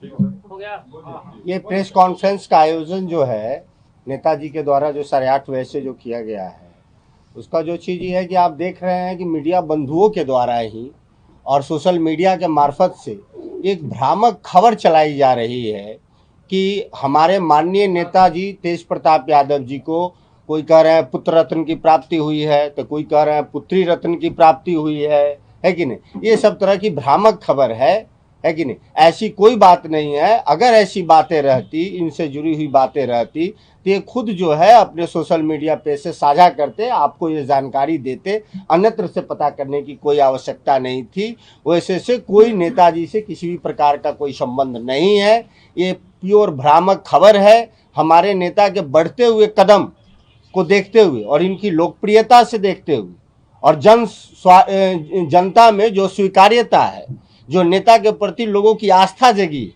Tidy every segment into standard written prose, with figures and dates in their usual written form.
हो गया। ये प्रेस कॉन्फ्रेंस का आयोजन जो है नेताजी के द्वारा जो 8:30 बजे से जो किया गया है, उसका जो चीज़ ये है कि आप देख रहे हैं कि मीडिया बंधुओं के द्वारा ही और सोशल मीडिया के मार्फत से एक भ्रामक खबर चलाई जा रही है कि हमारे माननीय नेताजी तेज प्रताप यादव जी को कोई कह रहे हैं पुत्र रत्न की प्राप्ति हुई है, तो कोई कह रहे हैं पुत्री रत्न की प्राप्ति हुई है कि नहीं। ये सब तरह की भ्रामक खबर है कि नहीं। ऐसी कोई बात नहीं है। अगर ऐसी बातें रहती, इनसे जुड़ी हुई बातें रहती, तो ये खुद जो है अपने सोशल मीडिया पे से साझा करते, आपको ये जानकारी देते, अन्यत्र से पता करने की कोई आवश्यकता नहीं थी। वैसे से कोई नेताजी से किसी भी प्रकार का कोई संबंध नहीं है। ये प्योर भ्रामक खबर है। हमारे नेता के बढ़ते हुए कदम को देखते हुए और इनकी लोकप्रियता से देखते हुए और जनता में जो स्वीकार्यता है, जो नेता के प्रति लोगों की आस्था जगी,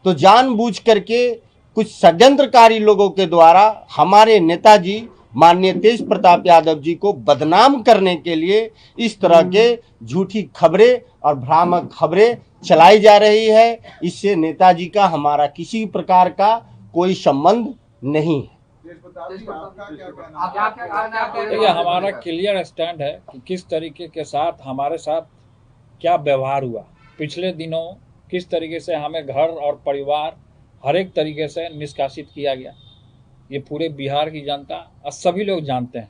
तो जानबूझ करके कुछ षड्यंत्रकारी लोगों के द्वारा हमारे नेताजी माननीय तेज प्रताप यादव जी को बदनाम करने के लिए इस तरह के झूठी खबरें और भ्रामक खबरें चलाई जा रही है। इससे नेताजी का हमारा किसी प्रकार का कोई संबंध नहीं है। देखिए, हमारा क्लियर स्टैंड है कि किस तरीके के साथ हमारे साथ क्या व्यवहार हुआ पिछले दिनों, किस तरीके से हमें घर और परिवार हर एक तरीके से निष्कासित किया गया। ये पूरे बिहार की जनता और सभी लोग जानते हैं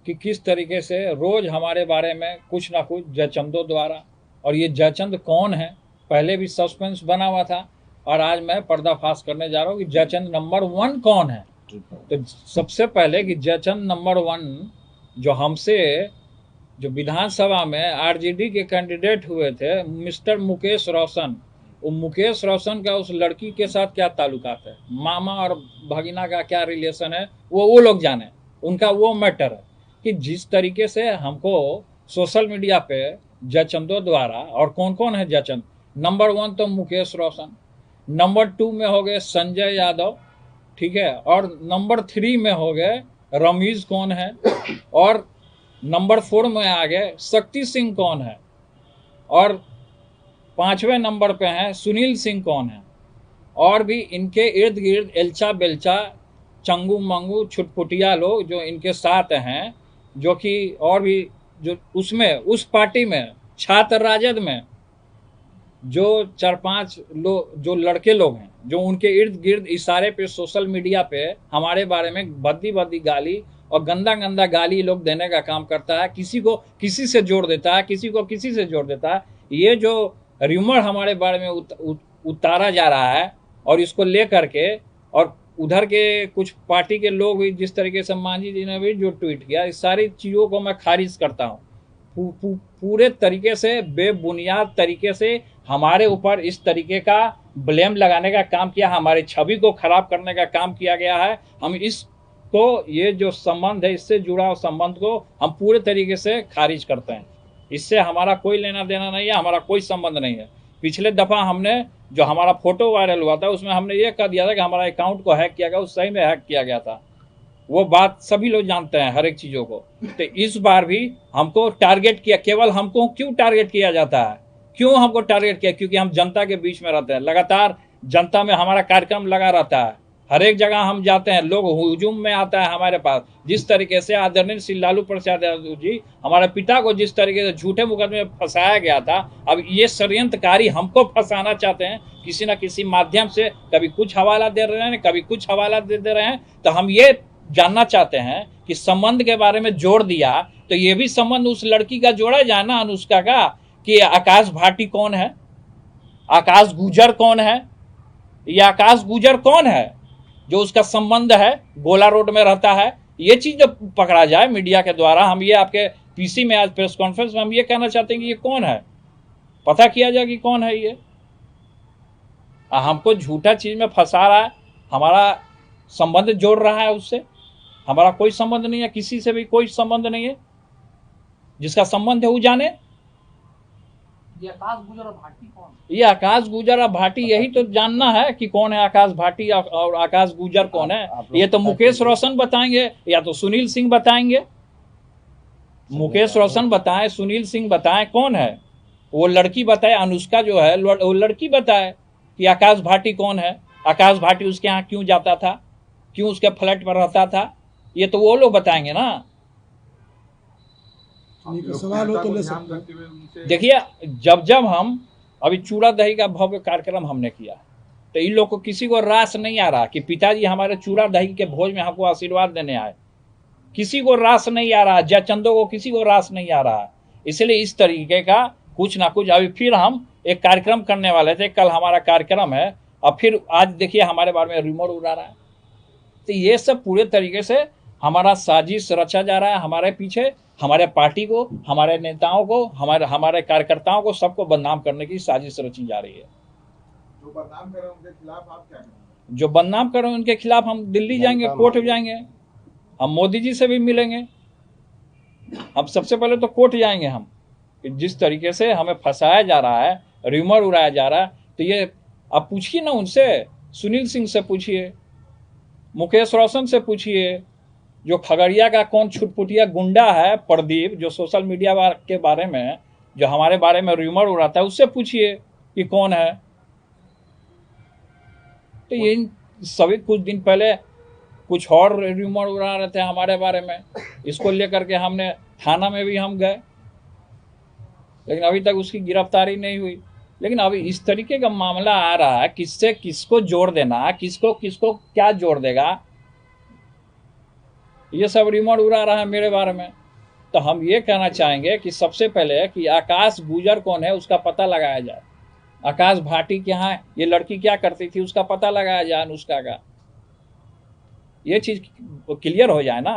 कि किस तरीके से रोज हमारे बारे में कुछ ना कुछ जयचंदों द्वारा, और ये जयचंद कौन है पहले भी सस्पेंस बना हुआ था, और आज मैं पर्दाफाश करने जा रहा हूँ कि जयचंद नंबर 1 कौन है। तो सबसे पहले कि जयचंद नंबर 1 जो हमसे जो विधानसभा में आरजेडी के कैंडिडेट हुए थे, मिस्टर मुकेश रोशन, वो मुकेश रोशन का उस लड़की के साथ क्या ताल्लुकात है, मामा और भगिना का क्या रिलेशन है, वो लोग जाने, उनका वो मैटर है। कि जिस तरीके से हमको सोशल मीडिया पे जयचंदों द्वारा, और कौन कौन है जयचंद, नंबर 1 तो मुकेश रोशन, नंबर 2 में हो गए संजय यादव, ठीक है, और नंबर 3 में हो गए रमीज कौन है, और नंबर 4 में आ गए शक्ति सिंह कौन है, और 5वें नंबर पे हैं सुनील सिंह कौन है, और भी इनके इर्द गिर्द एल्चा बेल्चा चंगू मंगू छुटपुटिया लोग जो इनके साथ हैं, जो कि और भी जो उसमें उस पार्टी में छात्र राजद में जो 4-5 लोग जो लड़के लोग हैं, जो उनके इर्द गिर्द इशारे पे सोशल मीडिया पे हमारे बारे में भद्दी भद्दी गाली और गंदा गंदा गाली लोग देने का काम करता है, किसी को किसी से जोड़ देता है, किसी को किसी से जोड़ देता है। ये जो र्यूमर हमारे बारे में उतारा जा रहा है, और इसको ले करके, और उधर के कुछ पार्टी के लोग भी जिस तरीके से मांझी जी ने भी जो ट्वीट किया, इस सारी चीज़ों को मैं खारिज करता हूँ। पूरे तरीके से बेबुनियाद तरीके से हमारे ऊपर इस तरीके का ब्लेम लगाने का काम किया, हमारी छवि को खराब करने का काम किया गया है। हम इसको, ये जो संबंध है, इससे जुड़ा संबंध को हम पूरे तरीके से खारिज करते हैं। इससे हमारा कोई लेना देना नहीं है, हमारा कोई संबंध नहीं है। पिछले दफ़ा हमने जो हमारा फोटो वायरल हुआ था, उसमें हमने ये कह दिया था कि हमारा अकाउंट को हैक किया गया, उस सही में हैक किया गया था। वो बात सभी लोग जानते हैं, हर एक चीज़ों को। तो इस बार भी हमको टारगेट किया, केवल हमको क्यों टारगेट किया जाता है, क्यों हमको टारगेट किया? क्योंकि हम जनता के बीच में रहते हैं, लगातार जनता में हमारा कार्यक्रम लगा रहता है, हर एक जगह हम जाते हैं, लोग हुजूम में आता है हमारे पास। जिस तरीके से आदरणीय श्री लालू प्रसाद यादव जी, हमारे पिता को जिस तरीके से झूठे मुकदमे में फंसाया गया था, अब ये षड्यंत्रकारी हमको फंसाना चाहते हैं किसी न किसी माध्यम से। कभी कुछ हवाला दे रहे हैं, कभी कुछ हवाला दे रहे हैं। तो हम ये जानना चाहते हैं कि संबंध के बारे में जोड़ दिया, तो ये भी संबंध उस लड़की का जोड़ा जाए ना, अनुष्का का, कि आकाश भाटी कौन है, आकाश गुजर कौन है, ये आकाश गुजर कौन है जो उसका संबंध है, गोला रोड में रहता है। ये चीज जब पकड़ा जाए मीडिया के द्वारा, हम ये आपके पीसी में आज प्रेस कॉन्फ्रेंस में हम ये कहना चाहते हैं कि ये कौन है, पता किया जाए कि कौन है ये। हमको झूठा चीज में फंसा रहा है, हमारा संबंध जोड़ रहा है उससे। हमारा कोई संबंध नहीं है, किसी से भी कोई संबंध नहीं है। जिसका संबंध है वो जाने। ये आकाश गुजर और भाटी कौन? ये आकाश गुजर और भाटी, यही तो जानना है कि कौन है आकाश भाटी और आकाश गुजर कौन है। ये तो मुकेश रोशन बताएंगे या तो सुनील सिंह बताएंगे। मुकेश रोशन बताएं, सुनील सिंह बताएं, कौन है वो लड़की बताए, अनुष्का जो है वो लड़की बताए। कि आकाश भाटी कौन है, आकाश भाटी उसके यहाँ क्यों जाता था, क्यों उसके फ्लैट पर रहता था, ये तो वो लोग बताएंगे ना। सवाल हो तो ले सकते हैं। देखिए, जब हम अभी चूड़ा दही का भव्य कार्यक्रम हमने किया, तो इन लोग को किसी को रास नहीं आ रहा कि पिताजी हमारे चूड़ा दही के भोज में हमको आशीर्वाद देने आए। किसी को रास नहीं आ रहा, जयचंदो को किसी को रास नहीं आ रहा। इसलिए इस तरीके का कुछ ना कुछ अभी फिर हम एक कार्यक्रम करने वाले थे, कल हमारा कार्यक्रम है, और फिर आज देखिए हमारे बारे में रूमर उड़ा रहा है। तो ये सब पूरे तरीके से हमारा साजिश रचा जा रहा है, हमारे पीछे हमारे पार्टी को, हमारे नेताओं को, हमारे कार्यकर्ताओं को, सबको बदनाम करने की साजिश रची जा रही है। जो बदनाम कर रहे हैं उनके खिलाफ आप क्या करेंगे? जो बदनाम कर रहे हैं उनके खिलाफ हम दिल्ली जाएंगे, कोर्ट में जाएंगे, हम मोदी जी से भी मिलेंगे। हम सबसे पहले तो कोर्ट जाएंगे हम, कि जिस तरीके से हमें फंसाया जा रहा है, रूमर उड़ाया जा रहा है। तो ये आप पूछिए ना उनसे, सुनील सिंह से पूछिए, मुकेश रोशन से पूछिए, जो खगड़िया का कौन छुटपुटिया गुंडा है प्रदीप, जो सोशल मीडिया के बारे में, जो हमारे बारे में रूमर उड़ाता है, उससे पूछिए कि कौन है। तो ये सभी कुछ दिन पहले कुछ और रूमर उड़ा रहे थे हमारे बारे में, इसको लेकर के हमने थाना में भी हम गए, लेकिन अभी तक उसकी गिरफ्तारी नहीं हुई। लेकिन अभी इस तरीके का मामला आ रहा है, किससे किसको जोड़ देना, किसको किसको क्या जोड़ देगा, ये सब रूमर उड़ा रहा है मेरे बारे में। तो हम ये कहना चाहेंगे कि सबसे पहले कि आकाश गुजर कौन है उसका पता लगाया जाए, आकाश भाटी के यहाँ ये लड़की क्या करती थी उसका पता लगाया जाए, अनुष्का का, ये चीज क्लियर हो जाए ना।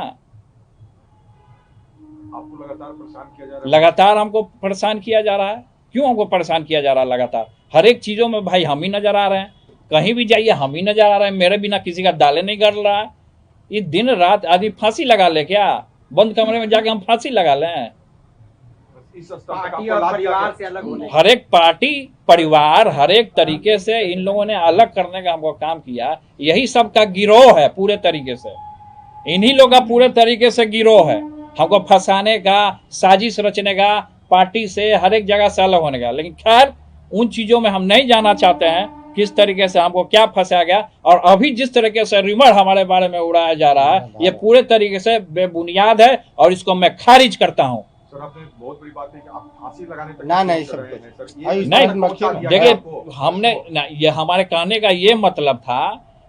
आपको लगातार परेशान किया जा रहा है? लगातार हमको परेशान किया जा रहा है। क्यों हमको परेशान किया जा रहा है लगातार? हर एक चीजों में भाई हम ही नजर आ रहे हैं, कहीं भी जाइए हम ही नजर आ रहे हैं, मेरे बिना किसी का दाले नहीं गड़ रहा है। ये दिन रात आदमी फांसी लगा ले क्या? बंद कमरे में जाके हम फांसी लगा लें? इस स्तर तक पार्टी आपको और लाभ क्या परिवार है? से अलग होने हर एक पार्टी परिवार हर एक तरीके से इन लोगों ने अलग करने का हमको काम किया। यही सब का गिरोह है पूरे तरीके से, इन्हीं लोग का पूरे तरीके से गिरोह है, हमको फंसाने का, साजिश रचने का, पार्टी से हर एक जगह से अलग होने का। लेकिन खैर उन चीजों में हम नहीं जाना चाहते हैं, किस तरीके से हमको क्या फंसाया गया। और अभी जिस तरीके से रूमर हमारे बारे में उड़ाया जा रहा है, ये पूरे तरीके से बेबुनियाद है और इसको मैं खारिज करता हूँ। सर आपने बहुत बड़ी बात है कि आप फांसी लगाने तक ना, की नहीं, कोशिश कर सब रहे हैं, कुछ। सर। ये नहीं, पहुंचा दिया देखिए गया आपको। हमने ये हमारे कहने का ये मतलब था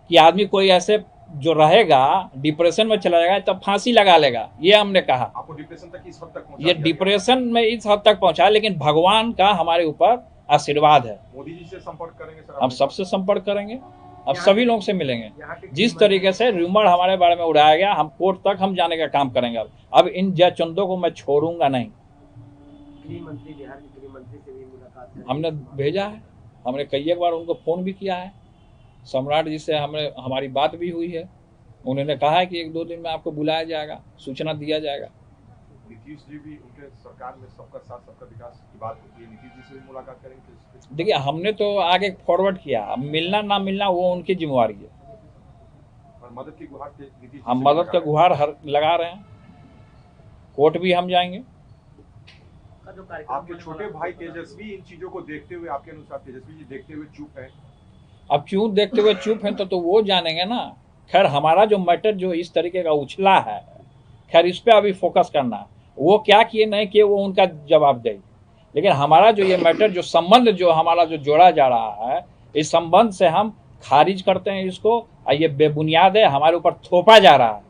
कि आदमी कोई ऐसे जो रहेगा डिप्रेशन में चला जाएगा तब फांसी लगा लेगा, ये हमने कहा। आपको डिप्रेशन तक इस हद तक पहुंचा ये दिया डिप्रेशन में इस हद तक पहुंचा, लेकिन भगवान का हमारे ऊपर आशीर्वाद है। गया। मोदी जी से संपर्क करेंगे सर? हम सबसे संपर्क करेंगे, अब सभी लोगों से मिलेंगे। यहाँ के जिस तरीके से रूमर हमारे बारे में उड़ाया गया, हम कोर्ट तक हम जाने का काम करेंगे। अब इन जयचंदों को मैं छोड़ूंगा नहीं। गृह मंत्री, बिहार के गृह मंत्री से भी मुलाकात करेंगे। हमने भेजा है, हमने कई एक बार उनको फोन भी किया है, सम्राट जी से हमारी बात भी हुई है। उन्होंने कहा है कि 1-2 दिन में आपको बुलाया जाएगा, सूचना दिया जाएगा। नीतीश जी भी उनके सरकार में सबका साथ सबका विकास की बात होती है, नीतीश जी से भी मुलाकात करेंगे? देखिए हमने तो आगे फॉरवर्ड किया, अब मिलना ना मिलना वो उनकी जिम्मेवारी है। और मदद की गुहार नीतीश जी हम से मदद लगा का रहे हैं। गुहार लगा रहे हैं, कोर्ट भी हम जाएंगे। का जो कार्यक्रम आपके होने छोटे वाला भाई है, तेजस्वी इन चीजों को देखते हुए, आपके अनुसार तेजस्वी जी देखते हुए चुप है? अब क्यों देखते हुए चुप हैं तो वो जानेंगे ना। खैर हमारा जो मैटर जो इस तरीके का उछला है, खैर इस पे अभी फोकस करना है, वो क्या किए नहीं किए वो उनका जवाब दे। लेकिन हमारा जो ये मैटर जो संबंध जो हमारा जो जोड़ा जा रहा है, इस संबंध से हम खारिज करते हैं इसको, और ये बेबुनियाद है, हमारे ऊपर थोपा जा रहा है।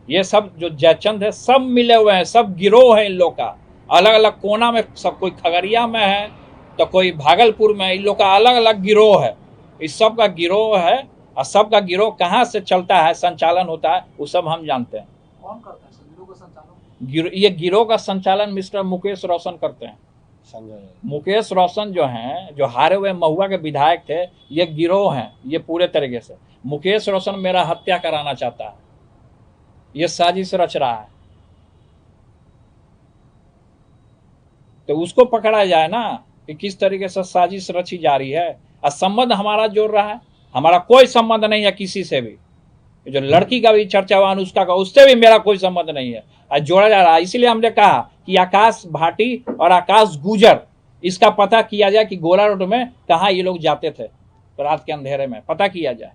ये सब जो जयचंद है सब मिले हुए हैं, सब गिरोह है इन लोग का, अलग अलग कोना में, सब कोई खगड़िया में है तो कोई भागलपुर में, इन लोग का अलग अलग गिरोह है। इस सब का गिरोह है, और सबका गिरोह कहाँ से चलता है, संचालन होता है, वो सब हम जानते हैं। कौन करता है संजू का संचालन? ये गिरोह का संचालन मिस्टर मुकेश रोशन करते हैं। संजय मुकेश रोशन जो हैं, जो हारे हुए महुआ के विधायक थे, ये गिरोह हैं, ये पूरे तरीके से। मुकेश रोशन मेरा हत्या कराना चाहता है, ये साजिश रच रहा है, तो उसको पकड़ा जाए ना कि किस तरीके से साजिश रची जा रही है। और संबंध हमारा जोड़ रहा है, हमारा कोई संबंध नहीं है किसी से भी। जो लड़की का भी चर्चा हुआ अनुष्का का, उससे भी मेरा कोई संबंध नहीं है, और जोड़ा जा रहा है। इसीलिए हमने कहा कि आकाश भाटी और आकाश गुजर इसका पता किया जाए कि गोला रोड में कहाँ ये लोग जाते थे रात के अंधेरे में, पता किया जाए,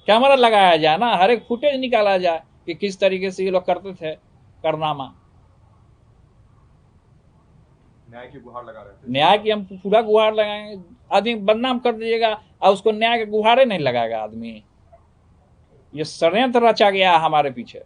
कैमरा लगाया जाए ना, हर एक फुटेज निकाला जाए कि किस तरीके से ये लोग करते थे कारनामा। न्याय की गुहार लगा रहे थे। न्याय की हम पूरा गुहार लगाएंगे। आदमी बदनाम कर दीजिएगा और उसको न्याय के गुहारे नहीं लगाएगा आदमी। ये षड्यंत्र रचा गया है हमारे पीछे।